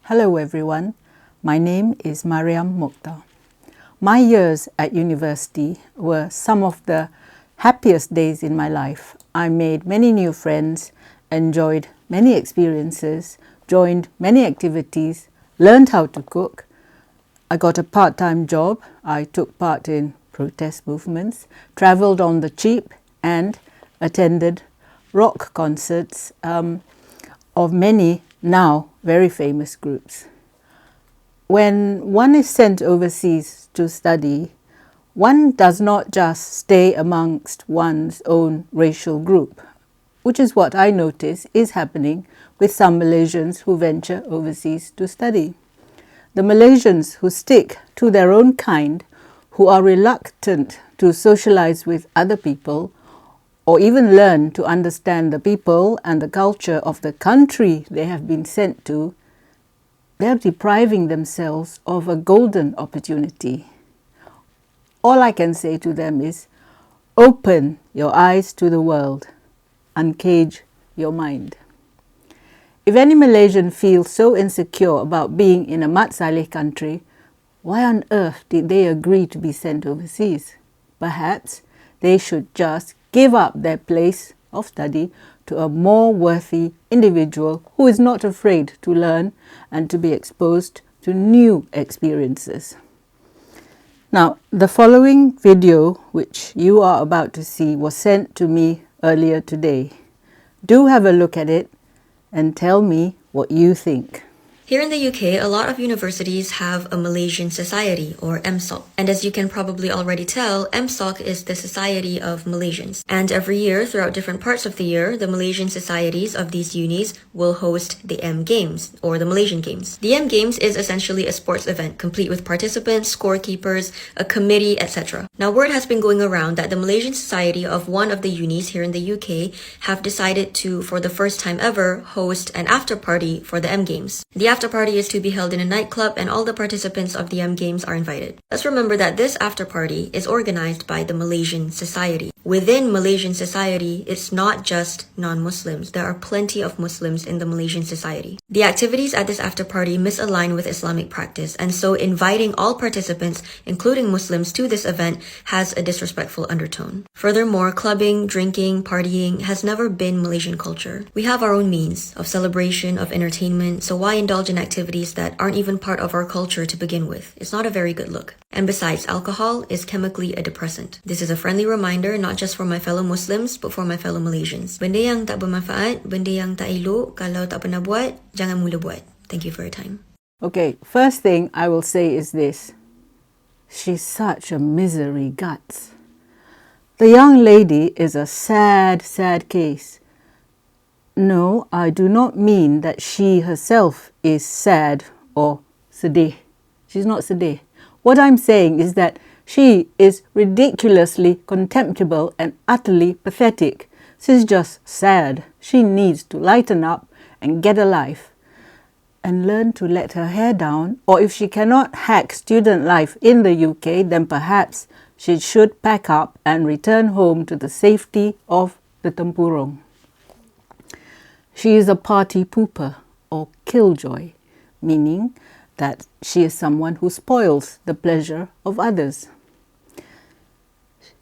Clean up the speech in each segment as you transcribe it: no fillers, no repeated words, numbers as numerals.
Hello everyone, my name is Mariam Mokhtar. My years at university were some of the happiest days in my life. I made many new friends, enjoyed many experiences, joined many activities, learned how to cook. I got a part-time job, I took part in protest movements, travelled on the cheap and attended rock concerts of many now very famous groups. When one is sent overseas to study, one does not just stay amongst one's own racial group, which is what I notice is happening with some Malaysians who venture overseas to study. The Malaysians who stick to their own kind, who are reluctant to socialize with other people, or even learn to understand the people and the culture of the country they have been sent to, they are depriving themselves of a golden opportunity. All I can say to them is, open your eyes to the world, uncage your mind. If any Malaysian feels so insecure about being in a Mat Saleh country, why on earth did they agree to be sent overseas? Perhaps they should just give up their place of study to a more worthy individual who is not afraid to learn and to be exposed to new experiences. Now, the following video, which you are about to see, was sent to me earlier today. Do have a look at it and tell me what you think. Here in the UK, a lot of universities have a Malaysian society, or MSOC. And as you can probably already tell, MSOC is the Society of Malaysians. And every year, throughout different parts of the year, the Malaysian societies of these unis will host the M Games, or the Malaysian Games. The M Games is essentially a sports event, complete with participants, scorekeepers, a committee, etc. Now, word has been going around that the Malaysian society of one of the unis here in the UK have decided to, for the first time ever, host an after party for the M Games. The after party is to be held in a nightclub and all the participants of the M Games are invited. Let's remember that this after party is organized by the Malaysian society. Within Malaysian society, it's not just non-Muslims. There are plenty of Muslims in the Malaysian society. The activities at this after party misalign with Islamic practice, and so inviting all participants, including Muslims, to this event has a disrespectful undertone. Furthermore, clubbing, drinking, partying has never been Malaysian culture. We have our own means of celebration, of entertainment, so why indulge in activities that aren't even part of our culture to begin with? It's not a very good look. And besides, alcohol is chemically a depressant. This is a friendly reminder, not just for my fellow Muslims, but for my fellow Malaysians. Benda yang tak bermanfaat, benda yang tak elok, kalau tak pernah buat, jangan mula buat. Thank you for your time. Okay, first thing I will say is this. She's such a misery guts. The young lady is a sad, sad case. No, I do not mean that she herself is sad or sedih. She's not sedih. What I'm saying is that she is ridiculously contemptible and utterly pathetic. She's just sad. She needs to lighten up and get a life and learn to let her hair down, or if she cannot hack student life in the UK, then perhaps she should pack up and return home to the safety of the Tempurung. She is a party pooper or killjoy, meaning that she is someone who spoils the pleasure of others.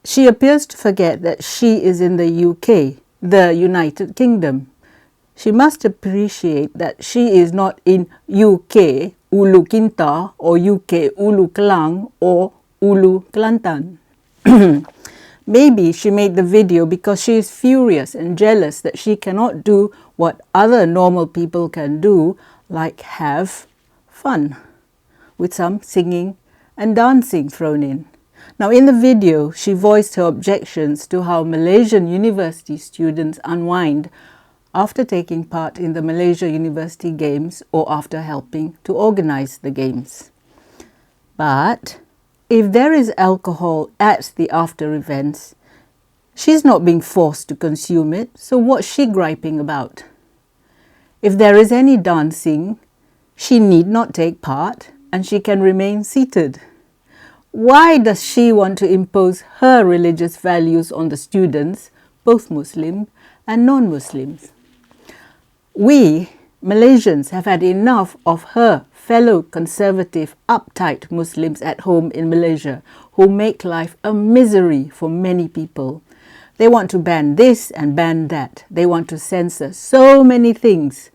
She appears to forget that she is in the UK, the United Kingdom. She must appreciate that she is not in UK Ulu Kinta or UK Ulu Kelang or Ulu Kelantan. Maybe she made the video because she is furious and jealous that she cannot do what other normal people can do, like have fun, with some singing and dancing thrown in. Now, in the video, she voiced her objections to how Malaysian university students unwind after taking part in the Malaysia University Games or after helping to organize the games. But if there is alcohol at the after events, she's not being forced to consume it, so what's she griping about? If there is any dancing, she need not take part and she can remain seated. Why does she want to impose her religious values on the students, both Muslim and non-Muslims? We Malaysians have had enough of her fellow conservative, uptight Muslims at home in Malaysia who make life a misery for many people. They want to ban this and ban that. They want to censor so many things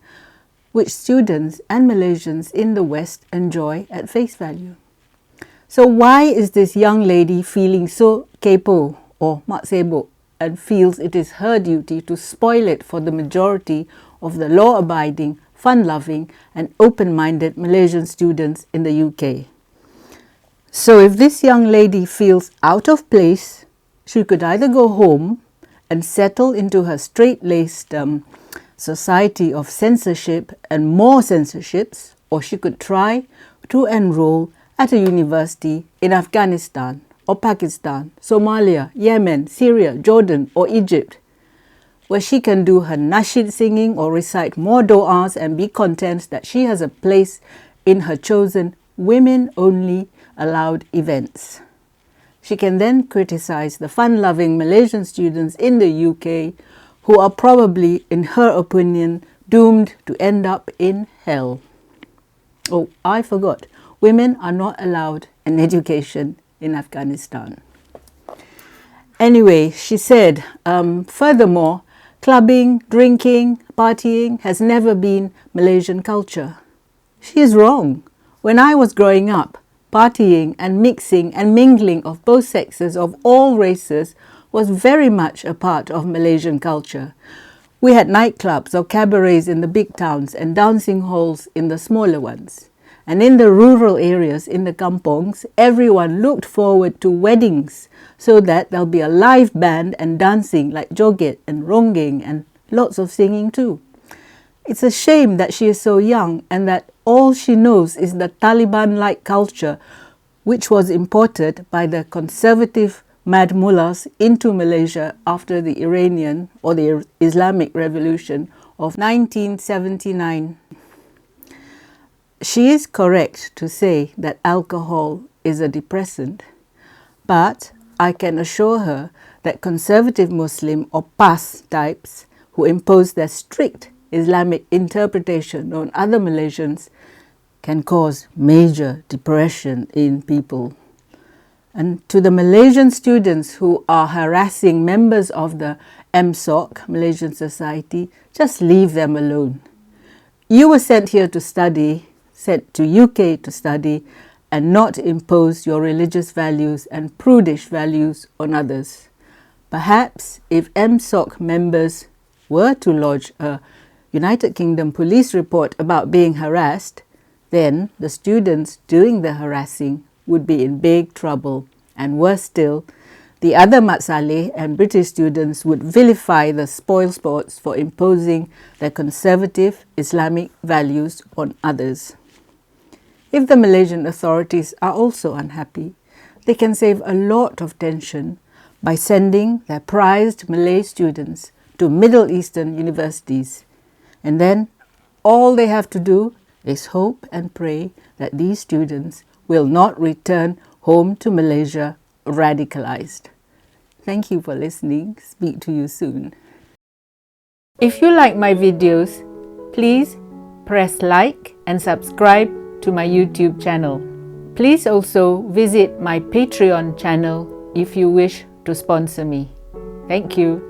which students and Malaysians in the West enjoy at face value. So why is this young lady feeling so kepo or mak sibuk and feels it is her duty to spoil it for the majority of the law-abiding, fun-loving and open-minded Malaysian students in the UK? So if this young lady feels out of place, she could either go home and settle into her straight-laced society of censorship and more censorships, or she could try to enroll at a university in Afghanistan or Pakistan, Somalia, Yemen, Syria, Jordan or Egypt, where she can do her nasheed singing or recite more du'as and be content that she has a place in her chosen women-only allowed events. She can then criticize the fun-loving Malaysian students in the UK who are probably, in her opinion, doomed to end up in hell. Oh, I forgot. Women are not allowed an education in Afghanistan. Anyway, she said, furthermore, clubbing, drinking, partying has never been Malaysian culture. She is wrong. When I was growing up, partying and mixing and mingling of both sexes of all races was very much a part of Malaysian culture. We had nightclubs or cabarets in the big towns and dancing halls in the smaller ones. And in the rural areas, in the kampongs, everyone looked forward to weddings so that there'll be a live band and dancing like joget and ronggeng and lots of singing too. It's a shame that she is so young and that all she knows is the Taliban-like culture which was imported by the conservative mad mullahs into Malaysia after the Iranian or the Islamic Revolution of 1979. She is correct to say that alcohol is a depressant, but I can assure her that conservative Muslim or PAS types who impose their strict Islamic interpretation on other Malaysians can cause major depression in people. And to the Malaysian students who are harassing members of the MSOC, Malaysian Society, just leave them alone. You were sent here to study, sent to UK to study, and not impose your religious values and prudish values on others. Perhaps if MSOC members were to lodge a United Kingdom police report about being harassed, then the students doing the harassing would be in big trouble. And worse still, the other Mat Saleh and British students would vilify the spoil sports for imposing their conservative Islamic values on others. If the Malaysian authorities are also unhappy, they can save a lot of tension by sending their prized Malay students to Middle Eastern universities. And then all they have to do is hope and pray that these students will not return home to Malaysia radicalized. Thank you for listening. Speak to you soon. If you like my videos, please press like and subscribe to my YouTube channel. Please also visit my Patreon channel if you wish to sponsor me. Thank you.